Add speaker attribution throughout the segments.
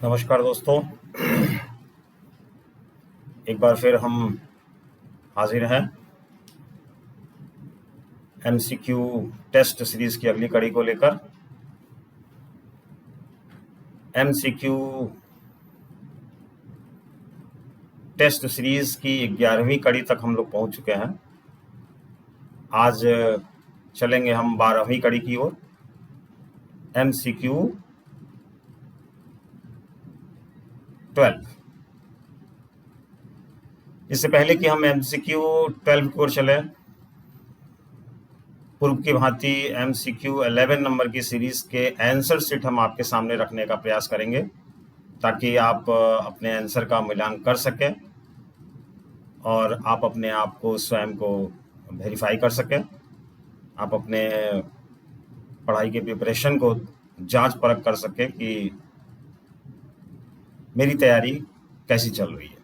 Speaker 1: नमस्कार दोस्तों। एक बार फिर हम हाजिर हैं एमसीक्यू टेस्ट सीरीज की अगली कड़ी को लेकर। एमसीक्यू टेस्ट सीरीज की 11वीं कड़ी तक हम लोग पहुंच चुके हैं। आज चलेंगे हम 12वीं कड़ी की ओर। एमसीक्यू 12। इससे पहले कि हम एमसीक्यू 12 की ओर चले, पूर्व की भांति एमसीक्यू 11 नंबर की सीरीज के आंसर शीट हम आपके सामने रखने का प्रयास करेंगे ताकि आप अपने आंसर का मूल्यांकन कर सकें और आप अपने आप को स्वयं को वेरीफाई कर सकें। आप अपने पढ़ाई के प्रिपरेशन को जांच परख कर सकें कि मेरी तैयारी कैसी चल रही है।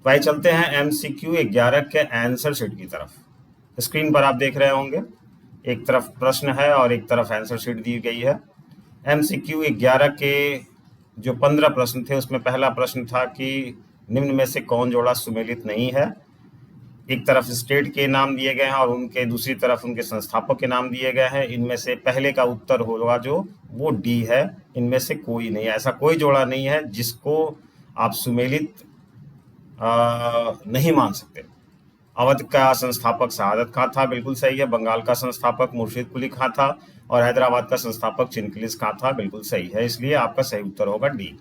Speaker 1: तो आइए चलते हैं एमसीक्यू 11 के आंसर शीट की तरफ। स्क्रीन पर आप देख रहे होंगे, एक तरफ प्रश्न है और एक तरफ आंसर शीट दी गई है। एमसीक्यू 11 के जो 15 प्रश्न थे उसमें पहला प्रश्न था कि निम्न में से कौन जोड़ा सुमेलित नहीं है। एक तरफ स्टेट के नाम दिए गए हैं और उनके दूसरी तरफ उनके संस्थापक के नाम दिए गए हैं। इनमें से पहले का उत्तर होगा जो वो डी है। इनमें से कोई नहीं है, ऐसा कोई जोड़ा नहीं है जिसको आप सुमेलित नहीं मान सकते। अवध का संस्थापक सआदत खां था, बिल्कुल सही है। बंगाल का संस्थापक मुर्शिद कुली खां था और हैदराबाद का संस्थापक चिनकिलिस खां था, बिल्कुल सही है। इसलिए आपका सही उत्तर होगा डी।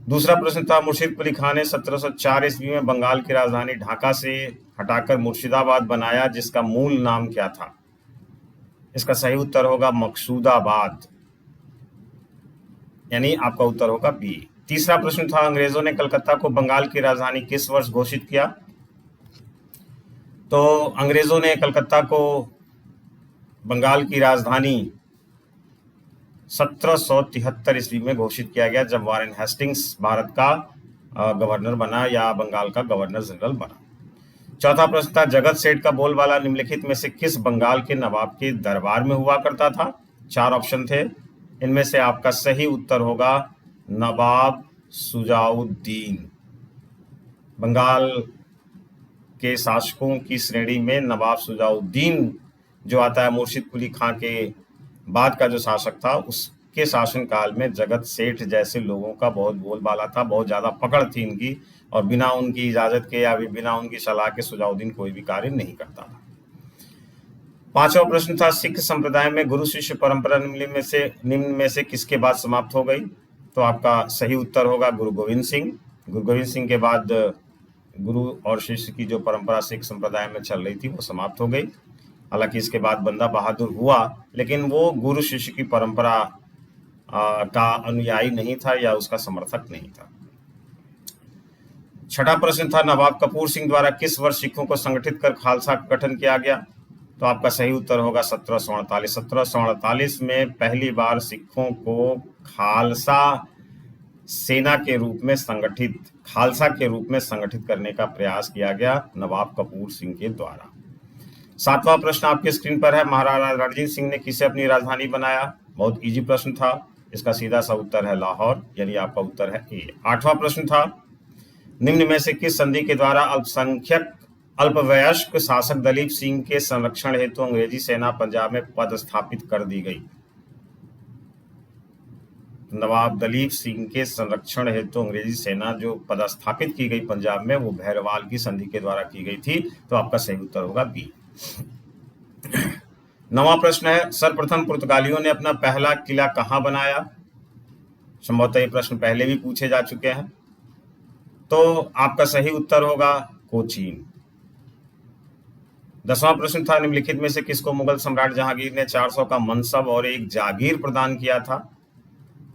Speaker 1: दूसरा प्रश्न था, मुर्शिद कुली खां ने 1704 ईस्वी में बंगाल की राजधानी ढाका से हटाकर मुर्शिदाबाद बनाया, जिसका मूल नाम क्या था। इसका सही उत्तर होगा मकसूदाबाद, यानी आपका उत्तर होगा बी। तीसरा प्रश्न था, अंग्रेजों ने कलकत्ता को बंगाल की राजधानी किस वर्ष घोषित किया। तो अंग्रेजों ने कलकत्ता को बंगाल की राजधानी 1773 ईस्वी में घोषित किया गया, जब वारेन हेस्टिंग्स भारत का गवर्नर बना या बंगाल का गवर्नर जनरल बना। चौथा प्रश्न था, जगत सेठ का बोलबाला निम्नलिखित में से किस बंगाल के नवाब के दरबार में हुआ करता था। 4 ऑप्शन थे, इनमें से आपका सही उत्तर होगा नवाब सुजाउद्दीन। बंगाल के शासकों की श्रेणी में नवाब सुजाउद्दीन जो आता है, मुर्शिद कुली खां के बाद का जो शासक था, उसके शासनकाल में जगत सेठ जैसे लोगों का बहुत बोलबाला था, बहुत ज्यादा पकड़ थी इनकी, और बिना उनकी इजाजत के या बिना उनकी सलाह के सुजाउद्दीन कोई भी कार्य नहीं करता था। पांचवा प्रश्न था, सिख संप्रदाय में गुरु शिष्य परंपरा निम्न में से किसके बाद समाप्त हो गई। तो आपका सही उत्तर होगा गुरु गोविंद सिंह। गुरु गोविंद सिंह के बाद गुरु और शिष्य की जो परंपरा सिख संप्रदाय में चल रही थी वो समाप्त हो गई। हालांकि इसके बाद बंदा बहादुर हुआ, लेकिन वो गुरु शिष्य की परंपरा का अनुयायी नहीं था या उसका समर्थक नहीं था। छठा प्रश्न था, नवाब कपूर सिंह द्वारा किस वर्ष सिखों को संगठित कर खालसा का गठन किया गया। तो आपका सही उत्तर होगा 1748। 1748 में पहली बार सिखों को खालसा सेना के रूप में संगठित, खालसा के रूप में संगठित करने का प्रयास किया गया नवाब कपूर सिंह के द्वारा। सातवां प्रश्न आपके स्क्रीन पर है, महाराजा रणजीत सिंह ने किसे अपनी राजधानी बनाया। बहुत इजी प्रश्न था, इसका सीधा सा उत्तर है लाहौर, यानी आपका उत्तर है ए। आठवां प्रश्न था, निम्न में से किस संधि के द्वारा अल्पसंख्यक अल्पवयस्क शासक दलीप सिंह के संरक्षण हेतु अंग्रेजी सेना पंजाब में पदस्थापित कर दी गई। नवाब दलीप सिंह के संरक्षण हेतु अंग्रेजी सेना जो पदस्थापित की गई पंजाब में, वो भैरवाल की संधि के द्वारा की गई थी। तो आपका सही उत्तर होगा बी। नवा प्रश्न है, सर्वप्रथम पुर्तगालियों ने अपना पहला किला कहां बनाया। संभवतः ये प्रश्न पहले भी पूछे जा चुके हैं। तो आपका सही उत्तर होगा कोचीन। 10वां प्रश्न था, निम्नलिखित में से किसको मुगल सम्राट जहांगीर ने 400 का मनसब और एक जागीर प्रदान किया था।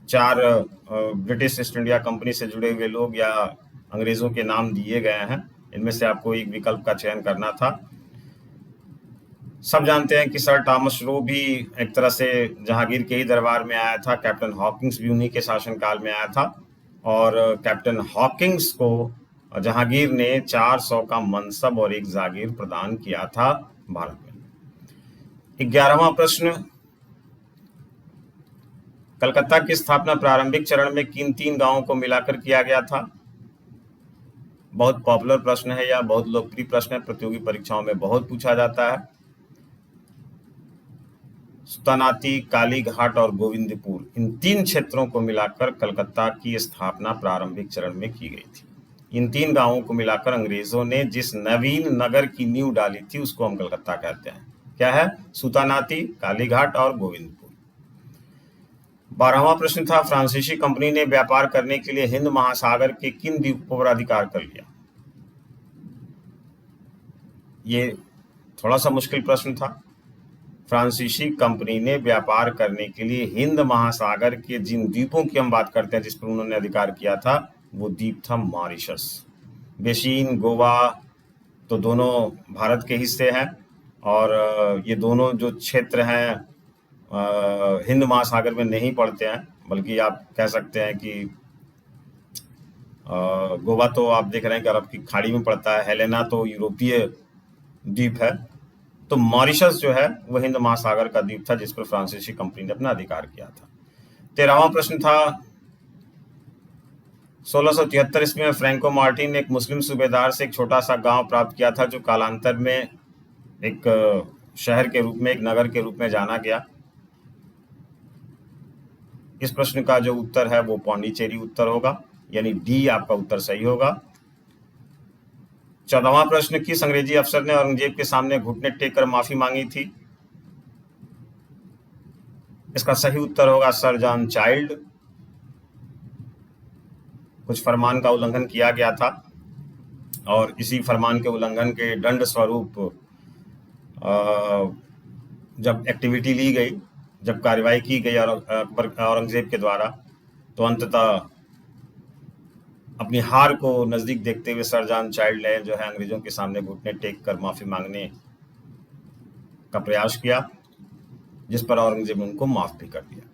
Speaker 1: 4 ब्रिटिश ईस्ट इंडिया कंपनी से जुड़े हुए लोग या अंग्रेजों के नाम दिए गए हैं, इनमें से आपको एक विकल्प का चयन करना था। सब जानते हैं कि सर थॉमस रो भी एक तरह से जहांगीर के ही दरबार में आया था, कैप्टन हॉकिंस भी उन्हीं के शासनकाल में आया था, और कैप्टन हॉकिंस को जहांगीर ने 400 का मनसब और एक जागीर प्रदान किया था भारत में। 11वां प्रश्न, कलकत्ता की स्थापना प्रारंभिक चरण में किन 3 गांवों को मिलाकर किया गया था? बहुत पॉपुलर प्रश्न है या बहुत लोकप्रिय प्रश्न है, प्रतियोगी परीक्षाओं में बहुत पूछा जाता है। सुतानाती, कालीघाट और गोविंदपुर, इन 3 क्षेत्रों को मिलाकर कलकत्ता की स्थापना प्रारंभिक चरण में की गई थी। इन 3 गांवों को मिलाकर अंग्रेजों ने जिस नवीन नगर की नींव डाली थी उसको हम कलकत्ता कहते हैं। क्या है? सुतानाती, कालीघाट और गोविंदपुर। 12वां प्रश्न था, फ्रांसीसी कंपनी ने व्यापार करने के लिए हिंद महासागर के किन द्वीपों पर अधिकार कर लिया? ये थोड़ा सा मुश्किल प्रश्न था। फ्रांसीसी कंपनी ने व्यापार करने के लिए हिंद महासागर के जिन द्वीपों की हम बात करते हैं जिस पर उन्होंने अधिकार किया था, वो द्वीप था मॉरिशस। बेसिन, गोवा तो दोनों भारत के हिस्से हैं और ये दोनों जो क्षेत्र हैं हिंद महासागर में नहीं पड़ते हैं, बल्कि आप कह सकते हैं कि गोवा तो आप देख रहे हैं कि अरब की खाड़ी में पड़ता है, हेलेना तो यूरोपीय द्वीप है, तो मॉरिशस जो है वो हिंद महासागर का द्वीप था जिस पर फ्रांसीसी कंपनी ने अपना अधिकार किया था। 13वां प्रश्न था, 1673 ईस्वी में फ्रैंको मार्टिन ने एक मुस्लिम सूबेदार से एक छोटा सा गांव प्राप्त किया था जो कालांतर में एक शहर के रूप में, एक नगर के रूप में जाना गया। इस प्रश्न का जो उत्तर है वो पौंडीचेरी उत्तर होगा, यानी डी आपका उत्तर सही होगा। 14वां प्रश्न, किस अंग्रेजी अफसर ने औरंगजेब के सामने घुटने टेक कर माफी मांगी थी? इसका सही उत्तर होगा सर जॉन चाइल्ड। कुछ फरमान का उल्लंघन किया गया था और इसी फरमान के उल्लंघन के दंड स्वरूप जब एक्टिविटी ली गई, जब कार्रवाई की गई औरंगजेब के द्वारा, तो अंततः अपनी हार को नजदीक देखते हुए सर जॉन चाइल्ड ने जो है अंग्रेजों के सामने घुटने टेक कर माफी मांगने का प्रयास किया, जिस पर औरंगजेब ने उनको माफ भी कर दिया।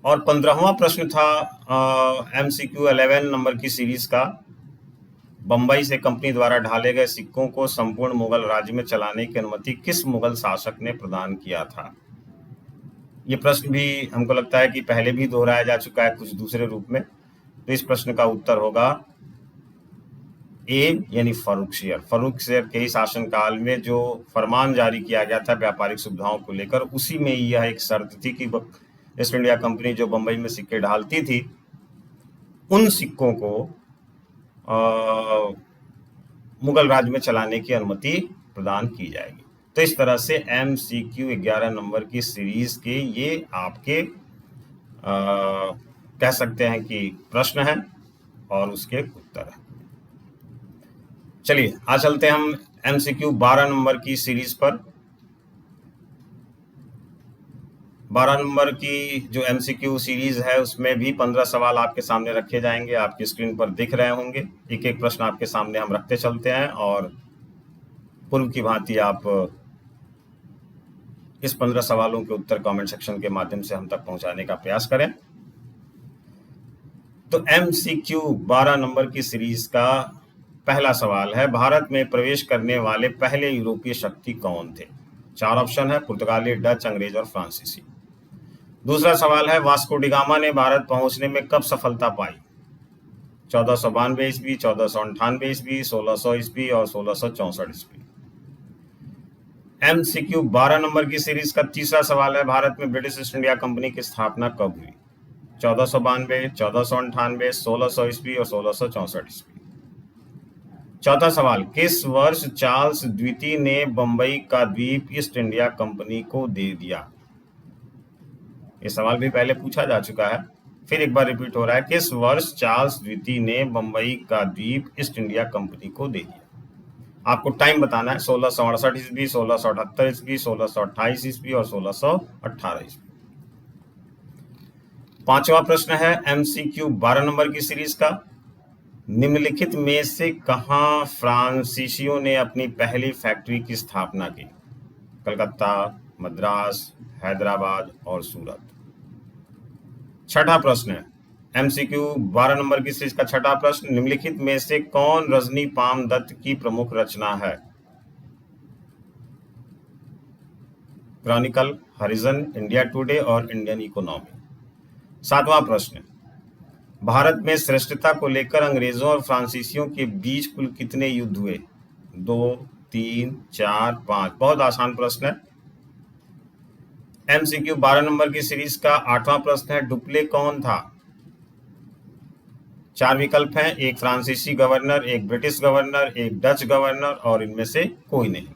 Speaker 1: और 15वां प्रश्न था MCQ 11 नंबर की सीरीज का, बंबई से कंपनी द्वारा ढाले गए सिक्कों को संपूर्ण मुगल राज्य में चलाने की अनुमति किस मुगल शासक ने प्रदान किया था? ये प्रश्न भी हमको लगता है कि पहले भी दोहराया जा चुका है कुछ दूसरे रूप में, तो इस प्रश्न का उत्तर होगा ए, यानी फर्रुखशियर। फर्रुखशियर के ही शासनकाल में जो फरमान जारी किया गया था व्यापारिक सुविधाओं को लेकर, उसी में यह एक शर्त थी कि ईस्ट इंडिया कंपनी जो बंबई में सिक्के ढालती थी उन सिक्कों को मुगल राज्य में चलाने की अनुमति प्रदान की जाएगी। तो इस तरह से MCQ 11 नंबर की सीरीज के ये आपके कह सकते हैं कि प्रश्न है और उसके उत्तर है। चलिए आज चलते हैं हम MCQ 12 नंबर की सीरीज पर। 12 नंबर की जो MCQ सीरीज है उसमें भी 15 सवाल आपके सामने रखे जाएंगे, आपकी स्क्रीन पर दिख रहे होंगे। एक एक प्रश्न आपके सामने हम रखते चलते हैं और पूर्व की भांति आप इस 15 सवालों के उत्तर कमेंट सेक्शन के माध्यम से हम तक पहुंचाने का प्रयास करें। तो MCQ 12 नंबर की सीरीज का पहला सवाल है, भारत में प्रवेश करने वाले पहले यूरोपीय शक्ति कौन थे? 4 ऑप्शन है, पुर्तगाली, डच, अंग्रेज और फ्रांसीसी। दूसरा सवाल है, वास्को डी गामा ने भारत पहुंचने में कब सफलता पाई? 1492 ईस्वी, 1498 ईस्वी, 1600 ईस्वी और 1664 ईस्वी। MCQ 12 नंबर की सीरीज का तीसरा सवाल है, भारत में ब्रिटिश ईस्ट इंडिया कंपनी की स्थापना कब हुई? 1492, 1498, 1600 ईस्वी और 1664 ईस्वी। चौथा सवाल, किस वर्ष चार्ल्स द्वितीय ने बंबई का द्वीप ईस्ट इंडिया कंपनी को दे दिया? ये सवाल भी पहले पूछा जा चुका है, फिर एक बार रिपीट हो रहा है, किस वर्ष चार्ल्स द्वितीय ने बंबई का द्वीप ईस्ट इंडिया कंपनी को दे दिया? आपको टाइम बताना है, 1668 ईस्वी, 1678 ईस्वी, 1628 ईस्वी और 1618 ईस्वी। पांचवा प्रश्न है MCQ 12 नंबर की सीरीज का, निम्नलिखित में से कहां फ्रांसीसियों ने अपनी पहली फैक्ट्री की स्थापना की? कलकत्ता, मद्रास, हैदराबाद और सूरत। छठा प्रश्न है MCQ 12 नंबर की सीरीज का छठा प्रश्न, निम्नलिखित में से कौन रजनी पाम दत्त की प्रमुख रचना है? क्रॉनिकल, हरिजन, इंडिया टुडे और इंडियन इकोनॉमी। 7वां प्रश्न, भारत में श्रेष्ठता को लेकर अंग्रेजों और फ्रांसीसियों के बीच कुल कितने युद्ध हुए? 2, 3, 4, 5। बहुत आसान प्रश्न है। MCQ 12 नंबर की सीरीज का 8वां प्रश्न है, डुप्ले कौन था? 4 विकल्प हैं, एक फ्रांसीसी गवर्नर, एक ब्रिटिश गवर्नर, एक डच गवर्नर और इनमें से कोई नहीं।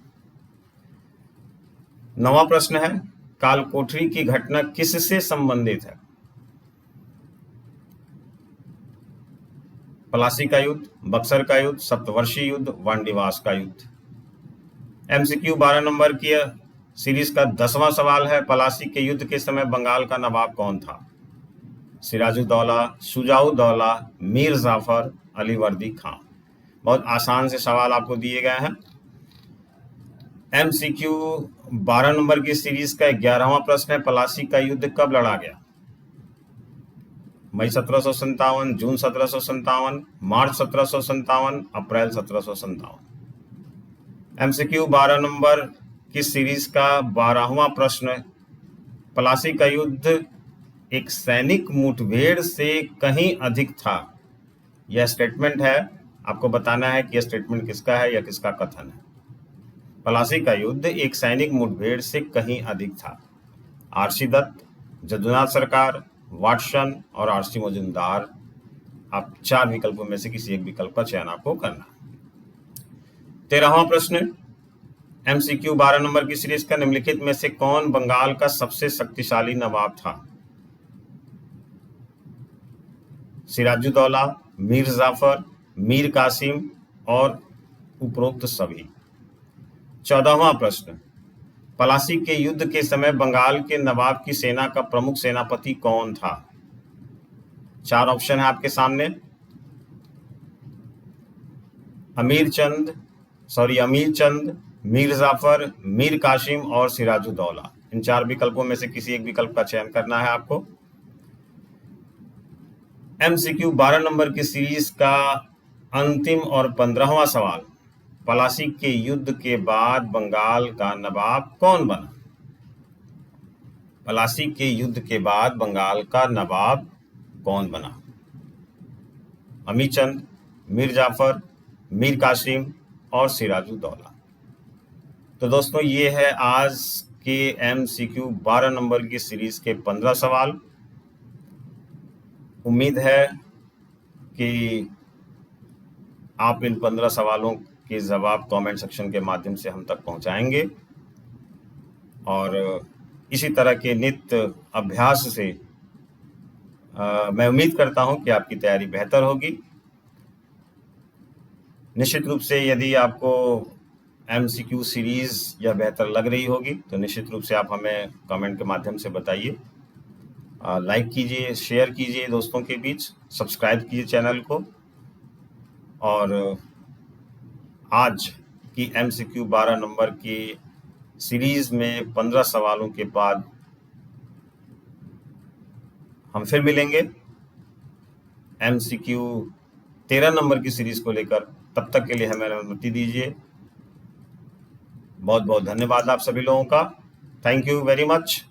Speaker 1: 9वां प्रश्न है, कालकोठरी की घटना किससे संबंधित है? पलासी का युद्ध, बक्सर का युद्ध, सप्तवर्षीय युद्ध, वानडीवास का युद्ध। MCQ 12 नंबर की सीरीज का 10वां सवाल है, पलासी के युद्ध के समय बंगाल का नवाब कौन था? सिराजुद्दौला, शुजाउद्दौला, मीर जाफर, अलीवर्दी खां। बहुत आसान से सवाल आपको दिए गए हैं। MCQ 12 नंबर की सीरीज का 11वां प्रश्न है, पलासी का युद्ध कब लड़ा गया? मई 1757, जून 1757, मार्च 1757, अप्रैल 1757। MCQ 12 नंबर की सीरीज का 12वां प्रश्न, पलासी का युद्ध एक सैनिक मुठभेड़ से कहीं अधिक था। यह स्टेटमेंट है, आपको बताना है कि यह स्टेटमेंट किसका है या किसका कथन है। पलासी का युद्ध एक सैनिक मुठभेड़ से कहीं अधिक था। आरसी दत्त, जदुनाथ सरकार, वाटसन और आरसी मजुमदार। आप 4 विकल्पों में से किसी एक विकल्प का चयन आपको करना है। 13वां प्रश्न, MCQ 12 नंबर की सीरीज का निम्नलिखित में से कौन बंगाल का सबसे शक्तिशाली नवाब था? सिराजुद्दौला, मीर जाफर, मीर कासिम और उपरोक्त सभी। 14वां प्रश्न, पलासी के युद्ध के समय बंगाल के नवाब की सेना का प्रमुख सेनापति कौन था? 4 ऑप्शन है आपके सामने, अमीर चंद, मीर जाफर, मीर कासिम और सिराजुद्दौला। इन 4 विकल्पों में से किसी एक विकल्प का चयन करना है आपको। MCQ 12 नंबर की सीरीज का अंतिम और 15वां सवाल, पलासी के युद्ध के बाद बंगाल का नवाब कौन बना? पलासी के युद्ध के बाद बंगाल का नवाब कौन बना? अमीर चंद, मीर जाफर, मीर कासिम और सिराजुद्दौला। तो दोस्तों, ये है आज के MCQ 12 नंबर की सीरीज के 15 सवाल। उम्मीद है कि आप इन 15 सवालों के जवाब कमेंट सेक्शन के माध्यम से हम तक पहुंचाएंगे और इसी तरह के नित्य अभ्यास से मैं उम्मीद करता हूं कि आपकी तैयारी बेहतर होगी। निश्चित रूप से यदि आपको MCQ सीरीज यह बेहतर लग रही होगी तो निश्चित रूप से आप हमें कमेंट के माध्यम से बताइए। लाइक कीजिए, शेयर कीजिए दोस्तों के बीच, सब्सक्राइब कीजिए चैनल को। और आज की MCQ 12 नंबर की सीरीज में 15 सवालों के बाद हम फिर मिलेंगे MCQ 13 नंबर की सीरीज को लेकर। तब तक के लिए हमें अनुमति दीजिए। बहुत बहुत धन्यवाद आप सभी लोगों का। Thank you very much.